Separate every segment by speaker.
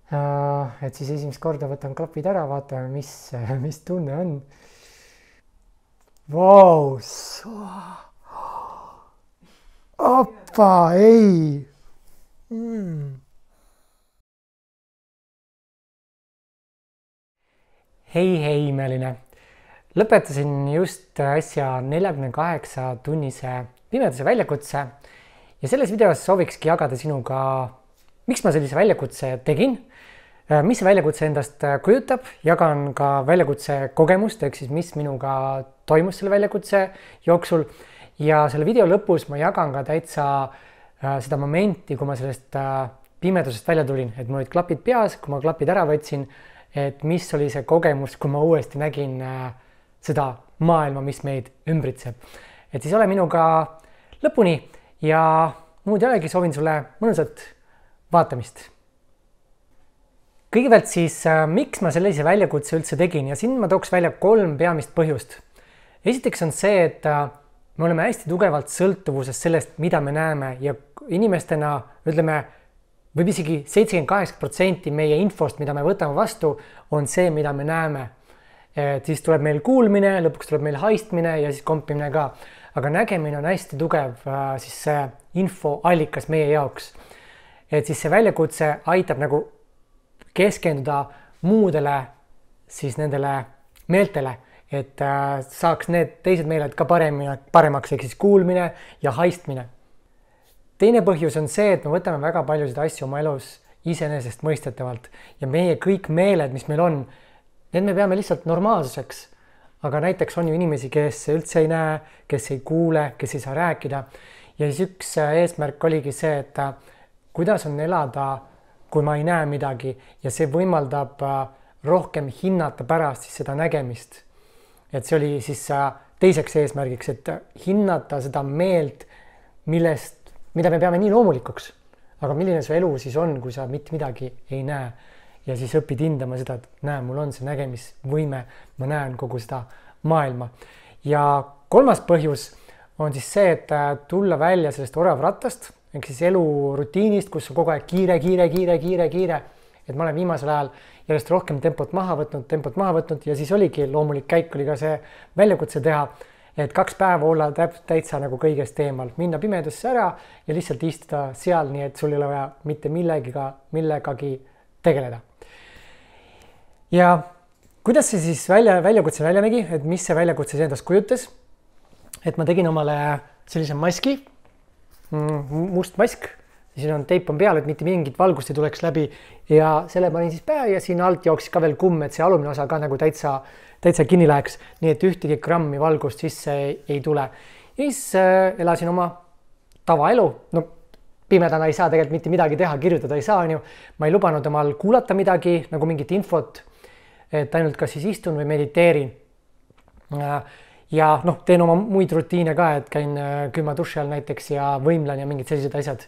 Speaker 1: Et siis esimest korda võtan klapid ära, vaatame, mis tunne on. Vau, oppa, ei. Hei, imeline. Lõpetasin just äsja 48-tunnise pimeduse väljakutse ja selles videos soovikski jagada sinuga, miks ma sellise väljakutse tegin, mis see väljakutse endast kujutab, jagan ka väljakutse kogemust, ehk siis mis minuga toimus selle väljakutse jooksul ja selle video lõpus ma jagan ka täitsa seda momenti, kui ma sellest pimedusest välja tulin, et mul olid klapid peas, kui ma klapid ära võtsin, et mis oli see kogemus, kui ma uuesti nägin seda maailma, mis meid ümbritseb. Et siis ole minuga lõpuni ja muud ei olegi, soovin sulle mõnusat vaatamist. Kõigepealt siis, miks ma sellise väljakutse üldse tegin ja siin ma tooks välja 3 peamist põhjust. Esiteks on see, et me oleme hästi tugevalt sõltuvuses sellest, mida me näeme ja inimestena, ütleme, võib isegi 78% meie infost, mida me võtame vastu, on see, mida me näeme. Siis tuleb meil kuulmine, lõpuks tuleb meil haistmine ja siis kompimine ka. Aga nägemine on hästi tugev siis see infoallikas meie jaoks. Et siis see väljakutse aitab nagu keskenduda muudele siis nendele meeltele, et saaks need teised meeled ka paremaks, ehk siis kuulmine ja haistmine. Teine põhjus on see, et me võtame väga paljusid asju oma elus iseenesestmõistetavalt ja meie kõik meeled, mis meil on, need me peame lihtsalt normaalsuseks. Aga näiteks on ju inimesi, kes üldse ei näe, kes ei kuule, kes ei saa rääkida. Ja siis üks eesmärk oligi see, et kuidas on elada, kui ma ei näe midagi ja see võimaldab rohkem hinnata pärast siis seda nägemist. Et see oli siis teiseks eesmärgiks, et hinnata seda meelt, mida me peame nii loomulikuks. Aga milline su elu siis on, kui sa mitte midagi ei näe ja siis õpid hindama seda, et näe, mul on see nägemisvõime, ma näen kogu seda maailma. Ja 3. põhjus on siis see, et tulla välja sellest oravrattast, ehk siis elurutiinist, kus on kogu aeg kiire. Et ma olen viimasel ajal järjest rohkem tempot maha võtnud ja siis oligi loomulik käik, oli ka see väljakutse teha, et 2 päeva olla täitsa nagu kõigest eemal, minna pimedusse ära ja lihtsalt istuda seal, nii et sul ei ole vaja mitte millegagi tegeleda. Ja kuidas see siis väljakutse välja nägi, et mis see väljakutse endast kujutas? Et ma tegin omale sellise maski, must mask, siin on teip on peal, et mitte mingit valgust ei tuleks läbi ja selle panin siis pähe ja siin alt jooksis ka veel kumm, et see alumine osa ka nagu täitsa kinni läheks, nii et ühtegi grammi valgust sisse ei tule. Ja siis elasin oma tavaelu, no pimedana ei saa tegelikult mitte midagi teha, kirjutada ei saa, on ju. Ma ei lubanud omal kuulata midagi, nagu mingit infot, et ainult kas siis istun või mediteerin. Ja teen oma muid rutiine ka, et käin külma duši all näiteks ja võimlen ja mingid sellised asjad.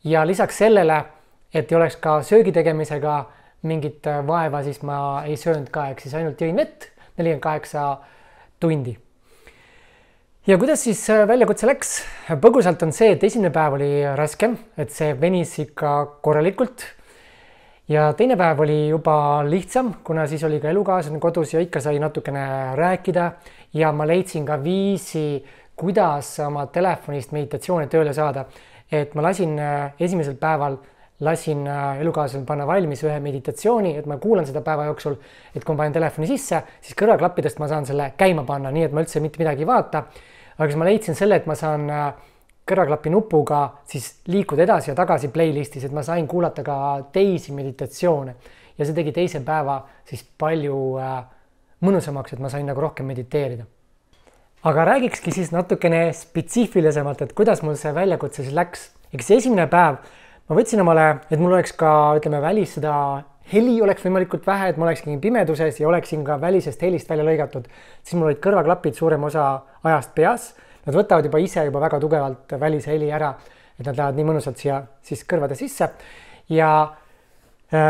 Speaker 1: Ja lisaks sellele, et ei oleks ka söögi tegemisega mingit vaeva, siis ma ei söönud ka, ehk siis ainult jõin vett 48 tundi. Ja kuidas siis väljakutse läks? Põgusalt on see, et esimene päev oli raskem, et see venis ikka korralikult. Ja teine päev oli juba lihtsam, kuna siis oli ka elukaaslane kodus ja ikka sai natukene rääkida ja ma leidsin ka viisi, kuidas oma telefonist meditatsioone tööle saada. Et ma esimesel päeval lasin elukaaslasel panna valmis ühe meditatsiooni, et ma kuulan seda päeva jooksul, et kui ma panen telefoni sisse, siis kõrvaklappidest ma saan selle käima panna, nii et ma üldse mitte midagi ei vaata. Aga siis ma leidsin selle, et ma saan kõrvaklapi nupuga siis liikuda edasi ja tagasi playlistis, et ma sain kuulata ka teisi meditatsioone. Ja see tegi teise päeva siis palju mõnusamaks, et ma sain nagu rohkem mediteerida. Aga räägikski siis natukene spetsiifilisemalt, et kuidas mul see väljakutse siis läks. Eks esimene päev ma võtsin omale, et mul oleks ka, ütleme, välis seda heli oleks võimalikult vähe, et ma olekski pimeduses ja oleksin ka välisest helist välja lõigatud. Siis mul olid kõrvaklapid suurem osa ajast peas. Nad võtavad juba ise väga tugevalt välise heli ära, et nad lähevad nii mõnusalt siia siis kõrvade sisse. Ja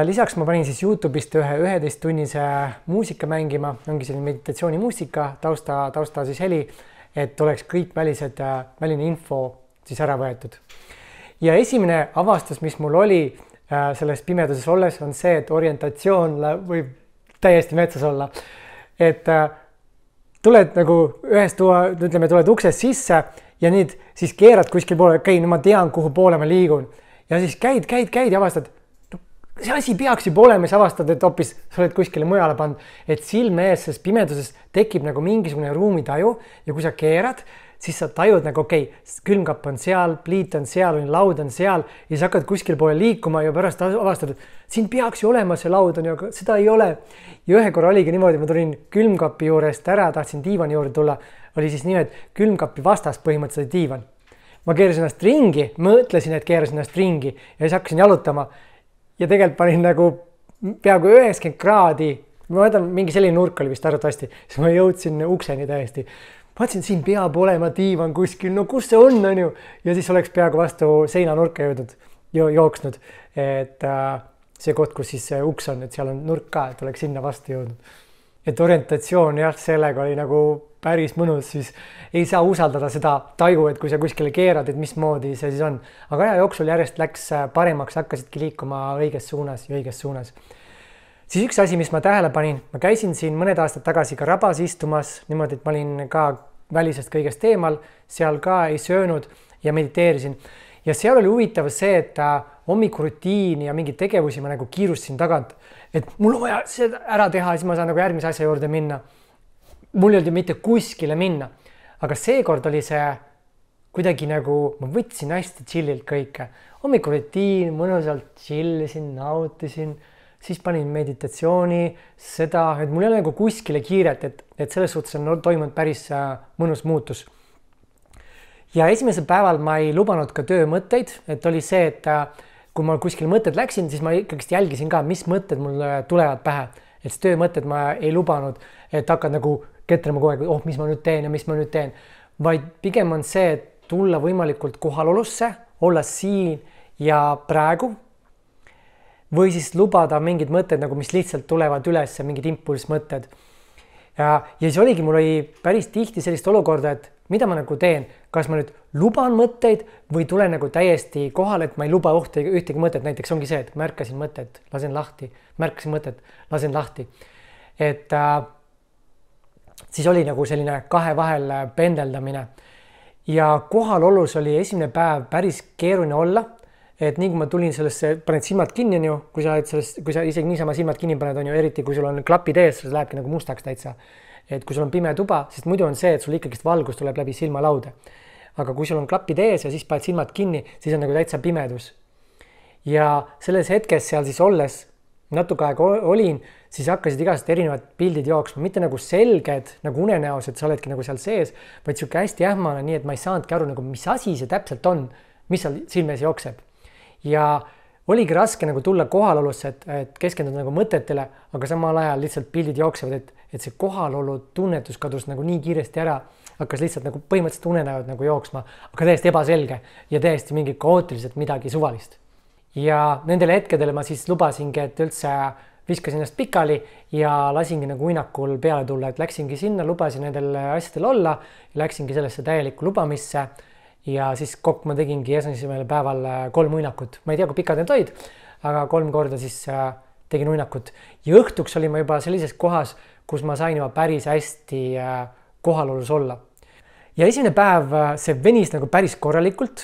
Speaker 1: lisaks ma panin siis YouTube'ist ühe 11-tunnise muusika mängima, ongi selline meditatsioonimuusika, tausta siis heli, et oleks kõik väline info siis ära võetud. Ja esimene avastus, mis mul oli, selles pimeduses olles on see, et orientatsioon võib täiesti metsas olla. Et tuled nagu tuled uksest sisse ja nüüd siis keerad kuskil poole, okei, nüüd ma tean, kuhu poole ma liigun. Ja siis käid ja avastad, see asi peaks juba olema, siis avastad, et hoopis sa oled kuskile mujale pannud, et silme ees selles pimeduses tekib nagu mingisugune ruumitaju ja kui sa keerad, siis sa tajud nagu okei, külmkapp on seal, pliit on seal, laud on seal ja siis hakkad kuskil poole liikuma ja pärast avastad, et siin peaks ju olema see laud on ju, aga seda ei ole. Ja ühe korra oligi niimoodi, ma tulin külmkapi juurest ära, tahtsin diivani juurde tulla, oli siis nii, et külmkapi vastas põhimõtteliselt diivan. Ma keerasin ennast ringi, mõtlesin, et keerasin ennast ringi ja siis hakkasin jalutama ja tegelikult panin nagu peaaegu 90 kraadi, ma mõtlen, mingi selline nurk oli vist arvatavasti, siis ma jõudsin ukseni täiesti. Mõtlesin, siin peab olema diivan kuskil, no kus see on ju? Ja siis oleks peaaegu vastu seinanurka jooksnud, et see koht, kus siis uks on, et seal on nurk ka, et oleks sinna vastu jõudnud. Et orientatsioon jah, sellega oli nagu päris mõnus, siis ei saa usaldada seda taju, et kui sa kuskile keerad, et mismoodi see siis on. Aga aja jooksul järjest läks paremaks, hakkasidki liikuma õiges suunas. Siis üks asi, mis ma tähele panin, ma käisin siin mõned aastad tagasi ka rabas istumas, niimoodi, et ma olin ka välisest kõigest eemal, seal ka ei söönud ja mediteerisin. Ja seal oli huvitav see, et hommikurutiini ja mingeid tegevusi ma nagu kiirustasin tagant, et mul on vaja seda ära teha, siis ma saan nagu järgmise asja juurde minna. Mul ei olnud mitte kuskile minna, aga seekord oli see kuidagi nagu, ma võtsin hästi chillilt kõike. Hommikurutiin, mõnusalt chillisin, nautisin, siis panin meditatsiooni, seda, et mul ei ole nagu kuskile kiiret, et selles suhtes on toimunud päris mõnus muutus. Ja esimesel päeval ma ei lubanud ka töömõtteid, et oli see, et kui ma kuskile mõtted läksin, siis ma ikkagi jälgisin ka, mis mõtted mul tulevad pähe. Et töömõtted ma ei lubanud, et hakkad nagu ketrama kogu aeg, mis ma nüüd teen ja mis ma nüüd teen. Vaid pigem on see, et tulla võimalikult kohalolusse, olla siin ja praegu. Või siis lubada mingid mõtted, nagu mis lihtsalt tulevad üles, mingid impulsmõtted. Ja siis oligi, mul oli päris tihti sellist olukorda, et mida ma nagu teen, kas ma nüüd luban mõtteid või tulen nagu täiesti kohale, et ma ei luba ühtegi mõtet, näiteks ongi see, et märkasin mõtet, lasen lahti, märkasin mõtet, lasen lahti. Et siis oli nagu selline kahe vahel pendeldamine ja kohalolus oli esimene päev päris keeruline olla, et nii kui ma tulin sellesse, paned silmad kinni, kui sa isegi niisama silmad kinni paned, on ju, eriti kui sul on klapid ees, see lähebki nagu mustaks täitsa. Et kui sul on pime tuba, sest muidu on see, et sul ikkagi valgus tuleb läbi silmalaude. Aga kui sul on klapid ees ja siis paned silmad kinni, siis on nagu täitsa pimedus. Ja selles hetkes seal siis olles, natuke aega olin, siis hakkasid igased erinevad pildid jooksma, mitte nagu selged, nagu unenäos, et sa oledki nagu seal sees, vaid siuke hästi ähmane, nii et ma ei saanudki aru, nagu, mis asi see täpselt on, mis seal silmes jookseb. Ja oligi raske nagu tulla kohalolusse, et keskenduda nagu mõtetele, aga samal ajal lihtsalt pildid jooksevad, et see kohalolu tunnetus kadus nagu nii kiiresti ära, hakkas lihtsalt nagu põhimõtteliselt unenäod nagu jooksma, aga täiesti ebaselge ja täiesti mingi kaootiliselt midagi suvalist. Ja nendele hetkedele ma siis lubasingi, et üldse viskasin ennast pikali ja lasingi nagu uinakul peale tulla, et läksingi sinna, lubasin nendel asjadel olla ja läksingi sellesse täielikku lubamisse. Ja siis kokku ma tegingi esimesel päeval 3 uinakut. Ma ei tea, kui pikad need olid, aga 3 korda siis tegin uinakut. Ja õhtuks oli ma juba sellises kohas, kus ma sain juba päris hästi kohalolus olla. Ja esimene päev see venis nagu päris korralikult,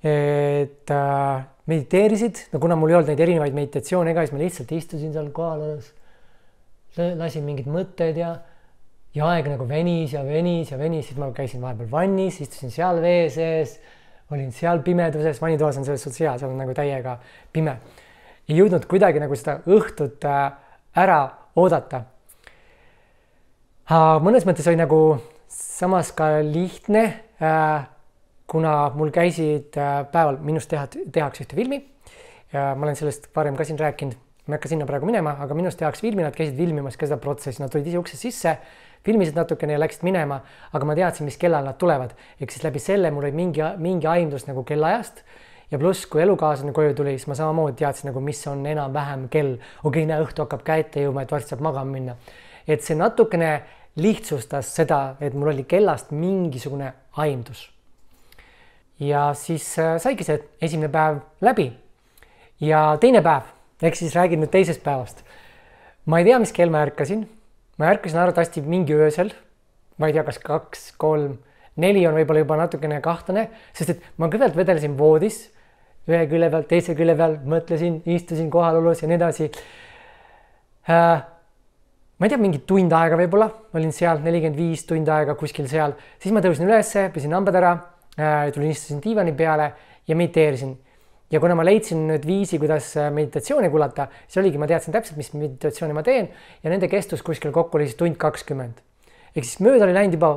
Speaker 1: et mediteerisid, no kuna mul ei olnud neid erinevaid meditatsioone ega, siis ma lihtsalt istusin seal kohalolus, lasin mingid mõtted ja aeg nagu venis, siis ma käisin vahepeal vannis, istusin seal vee sees, olin seal pimeduses, vannitoas on selles suhtes hea, seal on nagu täiega pime. Ei jõudnud kuidagi nagu seda õhtut ära oodata. Mõnes mõttes oli nagu samas ka lihtne, kuna mul käisid päeval, minust tehakse ühte filmi. Ja ma olen sellest varem ka siin rääkinud, ma ei hakka sinna praegu minema, aga minust tehakse filmi, nad käisid filmimas ka seda protsessi, nad tulid ise uksest sisse, filmisid natukene ja läksid minema, aga ma teadsin, mis kellal nad tulevad. Ehk siis läbi selle mul oli mingi aimdus nagu kellaajast ja pluss, kui elukaaslane koju tuli, siis ma samamoodi teadsin, nagu, mis on enam-vähem kell. Okei, näe, õhtu hakkab kätte jõuma, et varsti saab magama minna. Et see natukene lihtsustas seda, et mul oli kellast mingisugune aimdus. Ja siis saigi see esimene päev läbi. ja teine päev, ehk siis räägin nüüd teisest päevast. Ma ei tea, mis kell ma ärkasin. Ma ärkasin arvatavasti mingi öösel. Ma ei tea, kas 2, 3, 4 on võib-olla juba natukene kahtlane, sest et ma kõigepealt vedelesin voodis, ühe külje peal, teise külje peal, mõtlesin, istusin kohalolus ja nii edasi. Ma ei tea, mingi tund aega võib-olla, ma olin seal 45 tund aega kuskil seal, siis ma tõusin ülesse, pesin hambad ära, tulin istusin diivani peale ja mediteerisin. Ja kuna ma leidsin nüüd viisi, kuidas meditatsiooni kuulata, siis oligi, ma teadsin täpselt, mis meditatsiooni ma teen ja nende kestus kuskil kokku oli siis tund 20. Ehk siis mööda oli läinud juba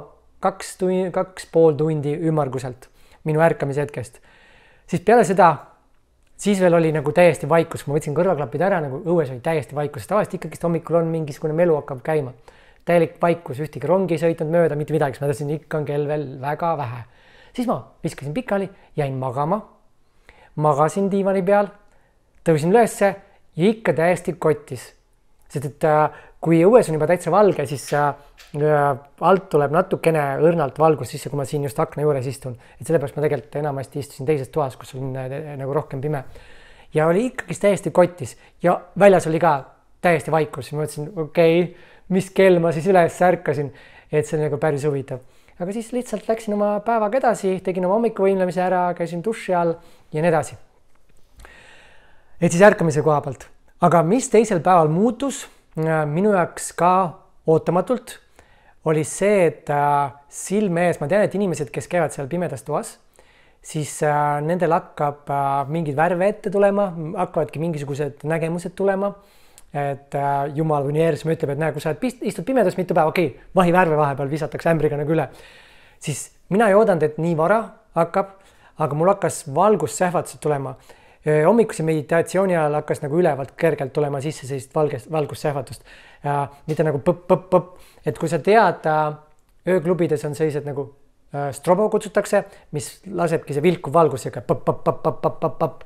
Speaker 1: 2,5 tundi ümmarguselt minu ärkamise hetkest. Siis peale seda, siis veel oli nagu täiesti vaikus, ma võtsin kõrvaklapid ära, nagu õues oli täiesti vaikus. Tavaliselt ikkagi hommikul on mingisugune melu hakkab käima. Täielik vaikus, ühtegi rongi ei sõitnud mööda, mitte midagi, ma tahtsin ikka on kell veel väga vähe. Siis ma viskasin pikali, jäin magama, magasin diivani peal, tõusin ülesse ja ikka täiesti kotis. Sest et kui õues on juba täitsa valge, siis alt tuleb natukene õrnalt valgus sisse, kui ma siin just akna juures istun. Et sellepärast ma tegelikult enamasti istusin teises toas, kus on nagu rohkem pime. Ja oli ikkagi täiesti kotis ja väljas oli ka täiesti vaikus. Ma mõtlesin, okei, mis kell ma siis üles ärkasin, et see on nagu päris huvitav. Aga siis lihtsalt läksin oma päevaga edasi, tegin oma hommikuvõimlemise ära, käisin duši all ja nii edasi. Et siis ärkamise koha pealt. Aga mis teisel päeval muutus minu jaoks ka ootamatult, oli see, et silme ees, ma tean, et inimesed, kes käivad seal pimedas toas, siis nendel hakkab mingid värve ette tulema, hakkavadki mingisugused nägemused tulema, et Jumal või universum ütleb, et näe, kui sa istud pimedas mitu päeva, okei, vahivärve vahepeal visatakse ämbriga nagu üle, siis mina ei oodanud, et nii vara hakkab, aga mul hakkas valgussähvatused tulema. Hommikuse meditatsiooni ajal hakkas nagu ülevalt kergelt tulema sisse sellist valgussähvatust. Mitte nagu põpp, et kui sa tead, ööklubides on sellised nagu strobo kutsutakse, mis lasebki see vilkuv valgusega põpp,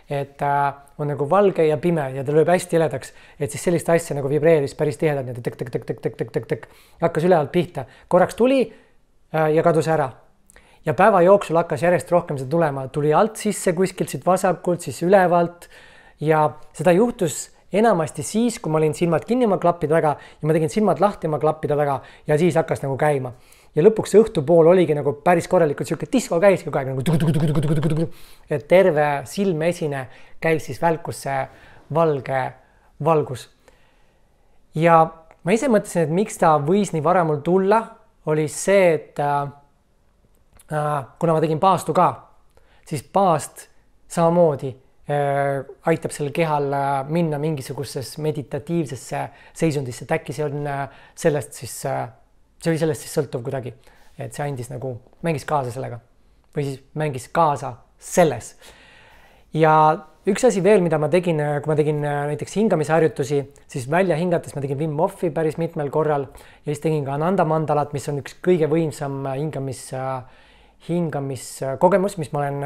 Speaker 1: et on nagu valge ja pime ja ta lööb hästi heledaks, et siis sellist asja nagu vibreeris päris tihedalt, tõk, hakkas ülevalt pihta, korraks tuli ja kadus ära. Ja päeva jooksul hakkas järjest rohkem seda tulema, tuli alt sisse kuskilt siit vasakult, siis ülevalt ja seda juhtus enamasti siis, kui ma olin silmad kinni oma klappida taga ja ma tegin silmad lahti oma klappida taga ja siis hakkas nagu käima. Ja lõpuks õhtupool oligi nagu päris korralikult siuke disko käis kogu aeg nagu et terve silmeesine käis siis välkusse valge valgus. Ja ma ise mõtlesin, et miks ta võis nii vara mul tulla, oli see, et kuna ma tegin paastu ka, siis paast samamoodi aitab sellel kehal minna mingisugusesse meditatiivsesse seisundisse, et äkki see on sellest siis, see oli sellest siis sõltuv kuidagi, et see andis nagu, mängis kaasa sellega või siis mängis kaasa selles. Ja üks asi veel, mida ma tegin, kui ma tegin näiteks hingamisharjutusi, siis välja hingates ma tegin Wim Hofi päris mitmel korral ja siis tegin ka Ananda mandalat, mis on üks kõige võimsam hingamiskogemus, mis ma olen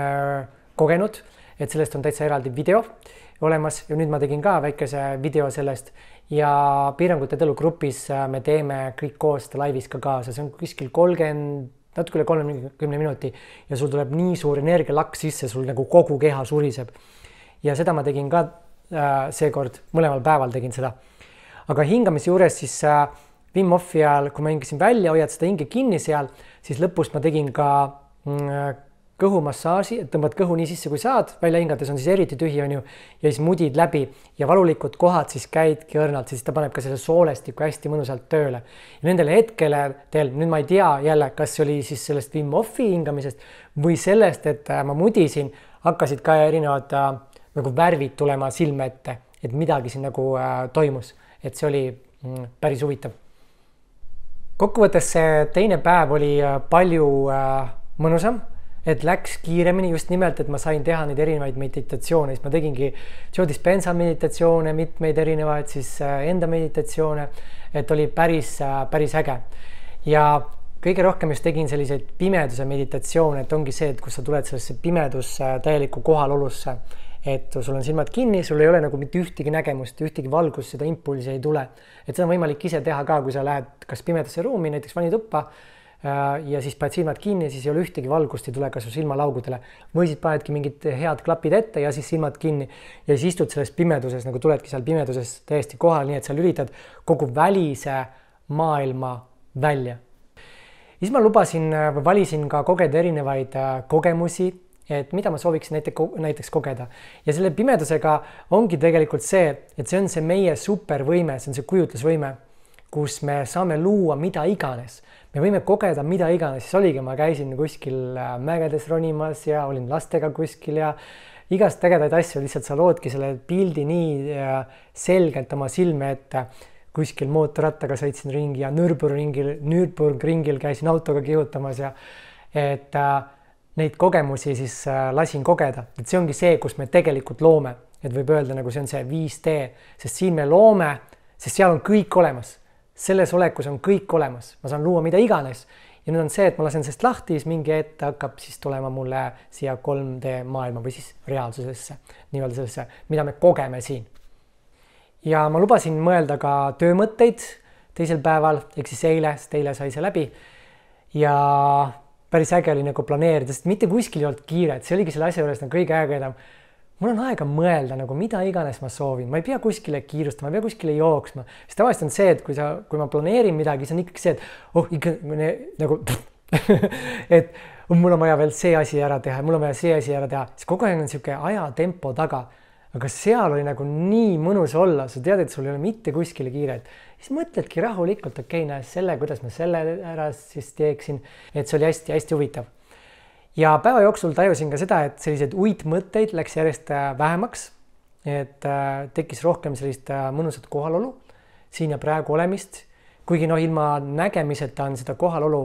Speaker 1: kogenud, et sellest on täitsa eraldi video olemas ja nüüd ma tegin ka väikese video sellest ja piirangute telugrupis me teeme kõik koos seda laivis ka kaasa, see on kuskil 30, natuke üle 30 minuti ja sul tuleb nii suur energialaks sisse, sul nagu kogu keha suriseb ja seda ma tegin ka seekord, mõlemal päeval tegin seda. Aga hingamise juures siis Wim Hofi ajal, kui ma hingasin välja, hoiad seda hinge kinni seal, siis lõpus ma tegin ka kõhumassaaži, et tõmbad kõhu nii sisse kui saad, välja hingates on siis eriti tühi on ju ja siis mudid läbi ja valulikud kohad siis käidki õrnalt, siis ta paneb ka selle soolestiku hästi mõnusalt tööle. Ja nendel hetkedel, nüüd ma ei tea jälle, kas oli siis sellest Wim Hofi hingamisest või sellest, et ma mudisin, hakkasid ka erinevad nagu värvid tulema silme ette, et midagi siin nagu toimus, et see oli päris huvitav. Kokkuvõttes see teine päev oli palju mõnusam, et läks kiiremini just nimelt, et ma sain teha neid erinevaid meditatsioone, siis ma tegingi Joe Dispenza meditatsioone, mitmeid erinevaid siis enda meditatsioone, et oli päris äge. Ja kõige rohkem just tegin selliseid pimeduse meditatsioone, et ongi see, et kus sa tuled sellesse pimedusse täieliku kohalolusse, et sul on silmad kinni, sul ei ole nagu mitte ühtegi nägemust, ühtegi valgust, seda impulsi ei tule. Et seda on võimalik ise teha ka, kui sa lähed kas pimedasse ruumi, näiteks vanituppa, ja siis paned silmad kinni, siis ei ole ühtegi valgust, ei tule ka su silmalaugudele. Või siis panedki mingid head klapid ette ja siis silmad kinni ja siis istud selles pimeduses, nagu tuledki seal pimeduses täiesti kohal, nii et sa lülitad kogu välise maailma välja. Siis ma valisin ka kogeda erinevaid kogemusi, et mida ma sooviksin näiteks kogeda. Ja selle pimedusega ongi tegelikult see, et see on see meie supervõime, see on see kujutlusvõime, kus me saame luua mida iganes. Me võime kogeda mida iganes, siis oligi, ma käisin kuskil mägedes ronimas ja olin lastega kuskil ja igast ägedaid asju, lihtsalt sa loodki selle pildi nii selgelt oma silme ette. Kuskil mootorrattaga sõitsin ringi ja Nürburgringil käisin autoga kihutamas ja et neid kogemusi siis lasin kogeda. Et see ongi see, kus me tegelikult loome, et võib öelda, nagu see on see 5D, sest siin me loome, sest seal on kõik olemas. Selles olekus on kõik olemas, ma saan luua mida iganes ja nüüd on see, et ma lasen sellest lahti, siis mingi ette hakkab siis tulema mulle siia 3D maailma või siis reaalsusesse, nii-öelda sellesse, mida me kogeme siin. Ja ma lubasin mõelda ka töömõtteid teisel päeval, ehk siis eile sai see läbi ja päris äge oli nagu planeerida, sest mitte kuskil ei olnud kiiret, see oligi selle asja juures nagu kõige ägedam. Mul on aega mõelda nagu mida iganes ma soovin, ma ei pea kuskile kiirustama, ma ei pea kuskile jooksma. Sest tavaliselt on see, et kui ma planeerin midagi, see on ikkagi see, et ikka nagu et mul on vaja veel see asi ära teha, mul on vaja see asi ära teha. Siis kogu aeg on siuke ajatempo taga, aga seal oli nagu nii mõnus olla, sa tead, et sul ei ole mitte kuskile kiiret. Siis mõtledki rahulikult, näes selle, kuidas ma selle ära siis teeksin, et see oli hästi huvitav. Ja päeva jooksul tajusin ka seda, et selliseid uitmõtteid läks järjest vähemaks, et tekkis rohkem sellist mõnusat kohalolu, siin ja praegu olemist, kuigi ilma nägemiseta on seda kohalolu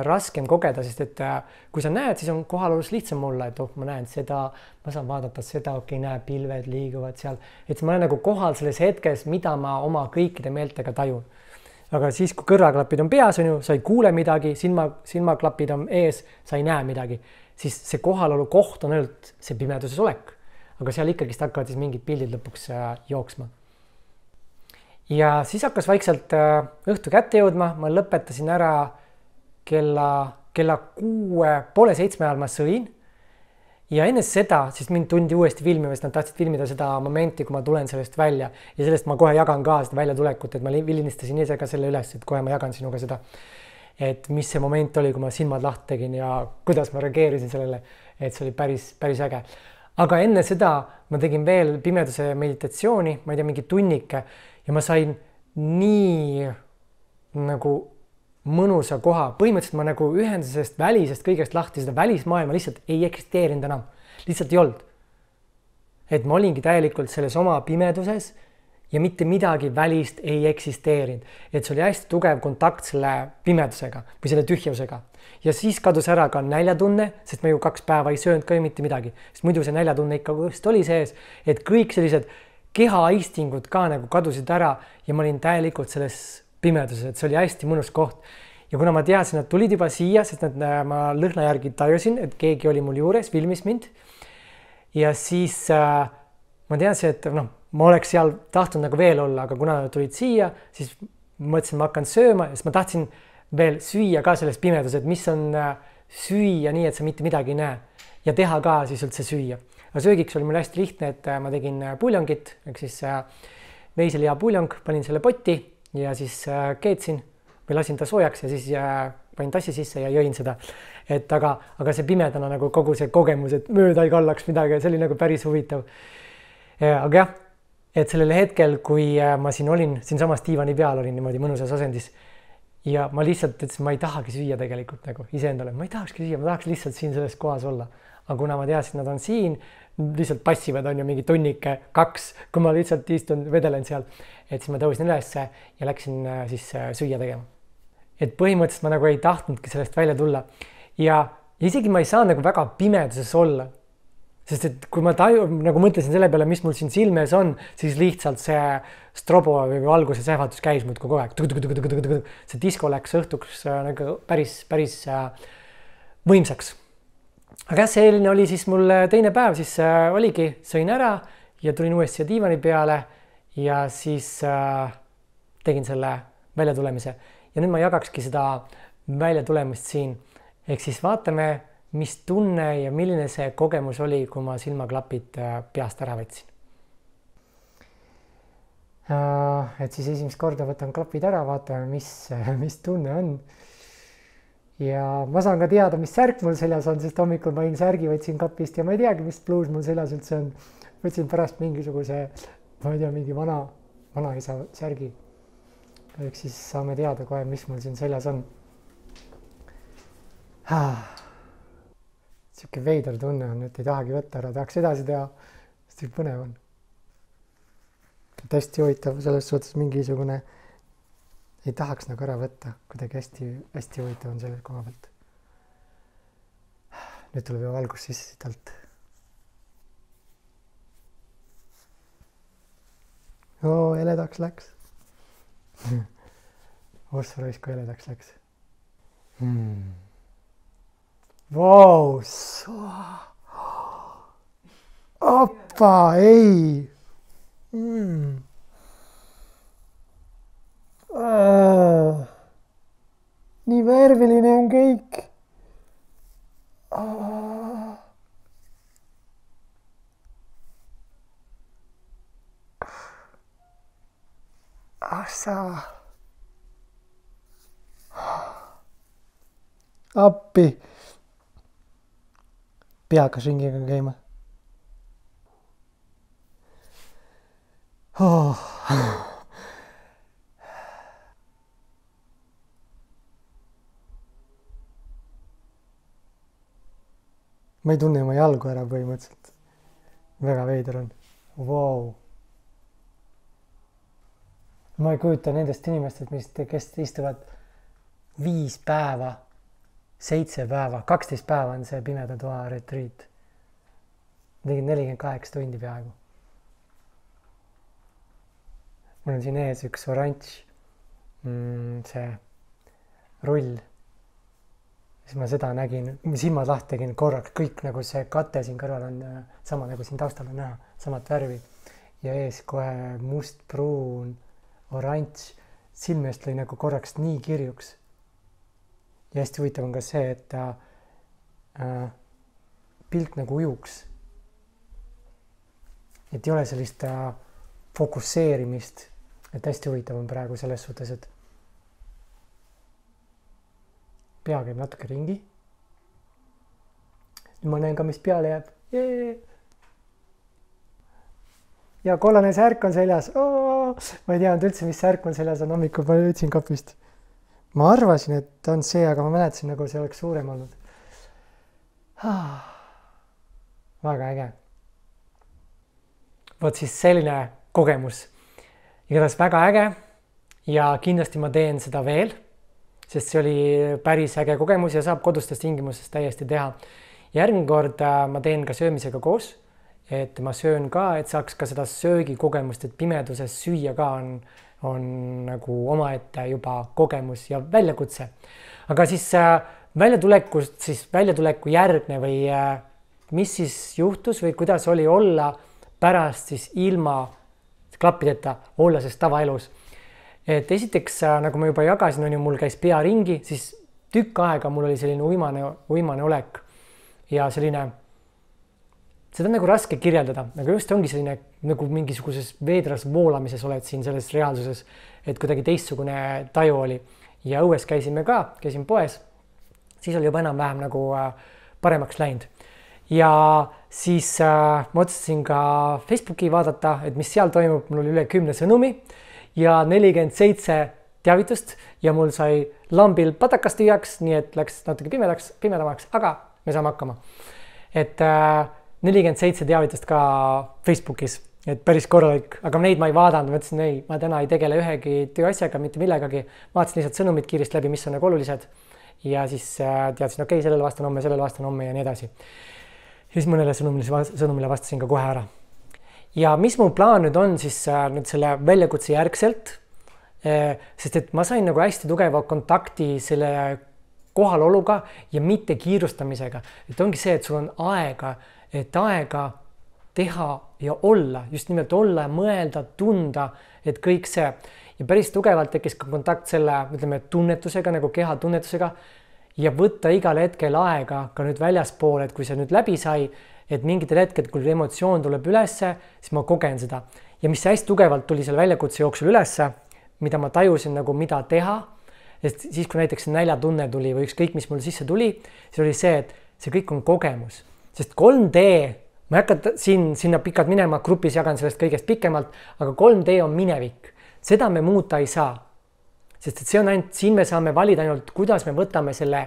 Speaker 1: raskem kogeda, sest et kui sa näed, siis on kohalolus lihtsam olla, et ma näen seda, ma saan vaadata seda, näe, pilved liiguvad seal, et ma olen nagu kohal selles hetkes, mida ma oma kõikide meeltega tajun. Aga siis, kui kõrvaklapid on peas, sa ei kuule midagi, silmaklapid on ees, sa ei näe midagi, siis see kohalolu koht on ainult see pimeduses olek. Aga seal ikkagist hakkavad siis mingid pildid lõpuks jooksma. Ja siis hakkas vaikselt õhtu kätte jõudma, ma lõpetasin ära kella 6:30 ajal ma sõin. Ja enne seda, siis mind tundi uuesti filmima, sest nad tahtsid filmida seda momenti, kui ma tulen sellest välja. Ja sellest ma kohe jagan ka seda väljatulekut, et ma vilinistasin ise ka selle üles, et kohe ma jagan sinuga seda, et mis see moment oli, kui ma silmad lahti tegin ja kuidas ma reageerisin sellele, et see oli päris äge. Aga enne seda ma tegin veel pimeduse meditatsiooni, ma ei tea, mingi tunnike ja ma sain nii nagu mõnusa koha. Põhimõtteliselt ma nagu ühendusest välisest kõigest lahti, seda välismaailma lihtsalt ei eksisteerinud enam. Lihtsalt ei olnud. Et ma olingi täielikult selles oma pimeduses ja mitte midagi välist ei eksisteerinud. Et see oli hästi tugev kontakt selle pimedusega või selle tühjusega. Ja siis kadus ära ka näljatunne, sest ma ju 2 päeva ei söönud ka ju mitte midagi. Sest muidu see näljatunne ikka oli sees, et kõik sellised kehaistingud ka nagu kadusid ära ja ma olin täielikult selles pimeduses, et see oli hästi mõnus koht. Ja kuna ma teadsin, nad tulid juba siia, sest ma lõhna järgi tajusin, et keegi oli mul juures, filmis mind. Ja siis ma teadsin, et ma oleks seal tahtnud nagu veel olla, aga kuna nad tulid siia, siis mõtlesin, ma hakkan sööma ja siis ma tahtsin veel süüa ka selles pimeduses, et mis on süüa nii, et sa mitte midagi ei näe ja teha ka siis üldse süüa. Aga söögiks oli mul hästi lihtne, et ma tegin puljongit, ehk siis veiseliha puljong, panin selle potti ja siis keetsin või lasin ta soojaks ja siis panin tassi sisse ja jõin seda. Et aga see pimedana nagu kogu see kogemus, et mööda ei kallaks midagi, see oli nagu päris huvitav. Aga jah, et sellel hetkel, kui ma siin olin, siin samas diivani peal olin niimoodi mõnusas asendis ja ma lihtsalt ütlesin, ma ei tahagi süüa tegelikult nagu iseendale, ma ei tahakski süüa, ma tahaks lihtsalt siin selles kohas olla. Aga kuna ma teadsin, nad on siin, lihtsalt passivad on ju mingi tunnike 2, kui ma lihtsalt istun, vedelen seal, et siis ma tõusin ülesse ja läksin siis süüa tegema. Et põhimõtteliselt ma nagu ei tahtnudki sellest välja tulla ja isegi ma ei saa nagu väga pimeduses olla. Sest et kui ma nagu mõtlesin selle peale, mis mul siin silmes on, siis lihtsalt see strobo või valguse sähvatus käis mul kogu aeg. See disko läks õhtuks nagu päris võimsaks. Aga jah, selline oli siis mul teine päev, siis oligi, sõin ära ja tulin uuesti diivani peale ja siis tegin selle väljatulemise. ja nüüd ma jagakski seda väljatulemist siin. Ehk siis vaatame, mis tunne ja milline see kogemus oli, kui ma silmaklapid peast ära võtsin. Et siis esimest korda võtan klapid ära, vaatame, mis tunne on. Ja ma saan ka teada, mis särk mul seljas on, sest hommikul ma särgi võtsin kapist ja ma ei teagi, mis bluus mul seljas üldse on. Võtsin pärast mingisuguse, ma ei tea, mingi vanaisa särgi. Ehk siis saame teada kohe, mis mul siin seljas on. Siuke veider tunne on, et ei tahagi võtta ära, tahaks edasi teha, sest põnev on. Hästi huvitav, selles suhtes mingisugune ei tahaks nagu ära võtta, kuidagi hästi huvitav on selle koha pealt. Nüüd tuleb ju valgus sisse siit alt. Eledaks läks. Ossa roisku eledaks läks. Vau! Oppa, ei! Nii värviline on kõik. Assa. Appi. Pea hakkas ringiga käima. Ma ei tunne oma jalgu ära põhimõtteliselt. Väga veider on. Wow. Ma ei kujuta nendest inimestest, kes istuvad 5 päeva, 7 päeva, 12 päeva on see pimeda toa retriit. Tegin 48 tundi peaaegu. Mul on siin ees üks oranž, see rull. Siis ma seda nägin, silmad lahti tegin korraks, kõik nagu see kate siin kõrval on sama nagu siin taustal on näha, samat värvi. Ja ees kohe must, pruun, oranž, silmest lõi nagu korraks nii kirjuks. Ja hästi huvitav on ka see, et pilk nagu ujuks. Et ei ole sellist fokusseerimist, et hästi huvitav on praegu selles suhtes, et pea käib natuke ringi. Nüüd ma näen ka, mis peale jääb. Ja kollane särk on seljas. Ma ei teanud üldse, mis särk on seljas on hommikul, ma võtsin kapist. Ma arvasin, et on see, aga ma mäletasin, nagu see oleks suurem olnud. Väga äge. Võt siis selline kogemus. Igatahes väga äge ja kindlasti ma teen seda veel, sest see oli päris äge kogemus ja saab kodustes tingimustes täiesti teha. Järgmine kord ma teen ka söömisega koos, et ma söön ka, et saaks ka seda söögikogemust, et pimeduses süüa ka on nagu omaette juba kogemus ja väljakutse. Aga siis väljatuleku järgne või mis siis juhtus või kuidas oli olla pärast siis ilma klappideta olla siis tavaelus. Et esiteks, nagu ma juba jagasin, on ju mul käis pea ringi, siis tükk aega mul oli selline uimane olek ja selline, seda on nagu raske kirjeldada, aga just ongi selline nagu mingisuguses veedras voolamises oled siin selles reaalsuses, et kuidagi teistsugune taju oli ja õues käisin poes, siis oli juba enam-vähem nagu paremaks läinud. Ja siis ma otsustasin ka Facebooki vaadata, et mis seal toimub, mul oli üle 10 sõnumi ja 47 teavitust ja mul sai lambil patakas tühjaks, nii et läks natuke pimedamaks, aga me saame hakkama. Et 47 teavitust ka Facebookis, et päris korralik, aga neid ma ei vaadanud, mõtlesin, ei, ma täna ei tegele ühegi tööasjaga, mitte millegagi, vaatasin lihtsalt sõnumid kiiresti läbi, mis on nagu olulised ja siis teadsin, okei, sellele vastan homme ja nii edasi. Ja siis mõnele sõnumile vastasin ka kohe ära. Ja mis mu plaan nüüd on siis nüüd selle väljakutse järgselt, sest et ma sain nagu hästi tugeva kontakti selle kohaloluga ja mitte kiirustamisega. Et ongi see, et sul on aega teha ja olla, just nimelt olla ja mõelda, tunda, et kõik see. Ja päris tugevalt tekkis ka kontakt selle, ütleme, tunnetusega, nagu keha tunnetusega ja võtta igal hetkel aega ka nüüd väljaspool, et kui see nüüd läbi sai, et mingitel hetkel, kui emotsioon tuleb ülesse, siis ma kogen seda. Ja mis hästi tugevalt tuli selle väljakutse jooksul ülesse, mida ma tajusin nagu mida teha, sest siis, kui näiteks näljatunne tuli või ükskõik, mis mul sisse tuli, siis oli see, et see kõik on kogemus. Sest 3D, ma ei hakka sinna pikalt minema, grupis jagan sellest kõigest pikemalt, aga 3D on minevik. Seda me muuta ei saa. Sest et see on ainult, siin me saame valida ainult, kuidas me võtame selle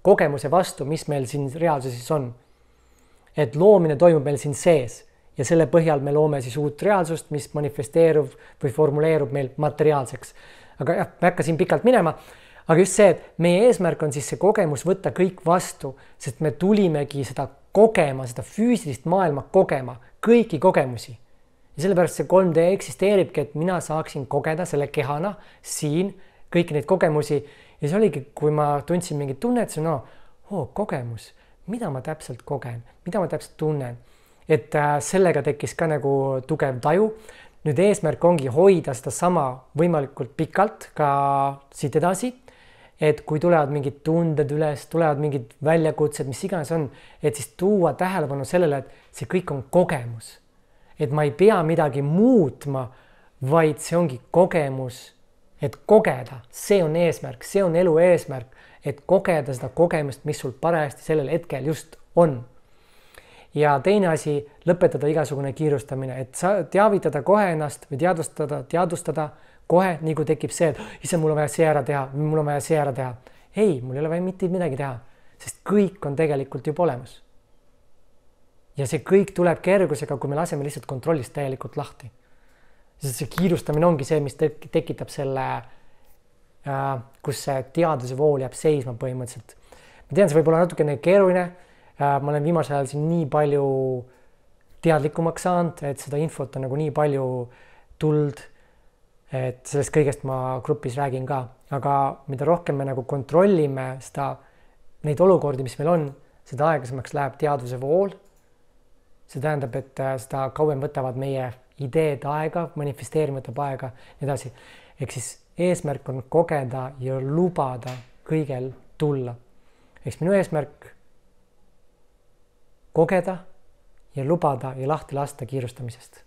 Speaker 1: kogemuse vastu, mis meil siin reaalsuses on. Et loomine toimub meil siin sees ja selle põhjal me loome siis uut reaalsust, mis manifesteerub või formuleerub meil materiaalseks. Aga jah, ma ei hakka siin pikalt minema, aga just see, et meie eesmärk on siis see kogemus võtta kõik vastu, sest me tulimegi seda kogema, seda füüsilist maailma kogema, kõiki kogemusi. Ja sellepärast see 3D eksisteeribki, et mina saaksin kogeda selle kehana siin kõiki neid kogemusi. Ja see oligi, kui ma tundsin mingit tunnet, siis kogemus, mida ma täpselt kogen, mida ma täpselt tunnen. Et sellega tekkis ka nagu tugev taju. Nüüd eesmärk ongi hoida seda sama võimalikult pikalt ka siit edasi. Et kui tulevad mingid tunded üles, tulevad mingid väljakutsed, mis iganes on, et siis tuua tähelepanu sellele, et see kõik on kogemus. Et ma ei pea midagi muutma, vaid see ongi kogemus, et kogeda. See on eesmärk, see on elu eesmärk, et kogeda seda kogemust, mis sul parajasti sellel hetkel just on. Ja teine asi, lõpetada igasugune kiirustamine, et teavitada kohe ennast või teadvustada kohe, nii kui tekib see, et ise mul on vaja see ära teha, mul on vaja see ära teha. Ei, mul ei ole vaja mitte midagi teha, sest kõik on tegelikult juba olemas. Ja see kõik tuleb kergusega, kui me laseme lihtsalt kontrollist täielikult lahti. Sest see kiirustamine ongi see, mis tekitab selle, kus see teaduse vool jääb seisma põhimõtteliselt. Ma tean, see võib olla natukene keeruline. Ma olen viimasel ajal siin nii palju teadlikumaks saanud, et seda infot on nagu nii palju tuld, et sellest kõigest ma grupis räägin ka. Aga mida rohkem me nagu kontrollime seda, neid olukordi, mis meil on, seda aeglasemaks läheb teaduse vool. See tähendab, et seda kauem võtavad meie ideed aega, manifesteerimine võtab aega ja nii edasi. Ehk siis eesmärk on kogeda ja lubada kõigel tulla. Ehk minu eesmärk kogeda ja lubada ja lahti lasta kiirustamisest.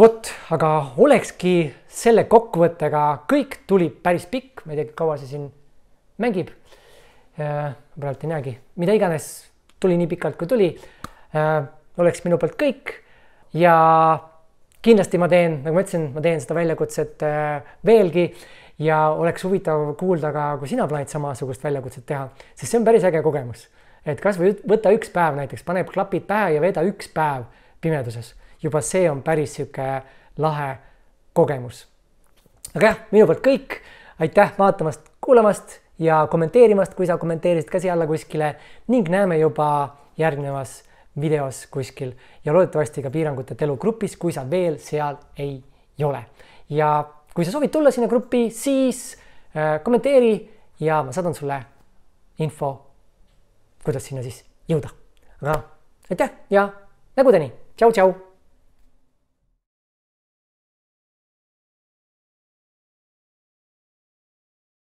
Speaker 1: Vot, aga olekski selle kokkuvõttega kõik, tuli päris pikk, ma ei tea, kaua see siin mängib. Praegu ei näegi, mida iganes tuli nii pikalt, kui tuli. Oleks minu poolt kõik ja kindlasti ma teen, nagu ma ütlesin, ma teen seda väljakutset veelgi ja oleks huvitav kuulda ka, kui sina plaanid samasugust väljakutset teha, sest see on päris äge kogemus. Et kas või võtta üks päev näiteks, paneb klapid pähe ja veda üks päev pimeduses. Juba see on päris siuke lahe kogemus. Aga jah, minu poolt kõik. Aitäh vaatamast, kuulamast ja kommenteerimast, kui sa kommenteerisid ka siia alla kuskile ning näeme juba järgnevas videos kuskil ja loodetavasti ka piirangute elugrupis, kui sa veel seal ei ole. Ja kui sa soovid tulla sinna gruppi, siis kommenteeri ja ma saadan sulle info, kuidas sinna siis jõuda. Aga aitäh ja nägudeni. Tšau, tšau.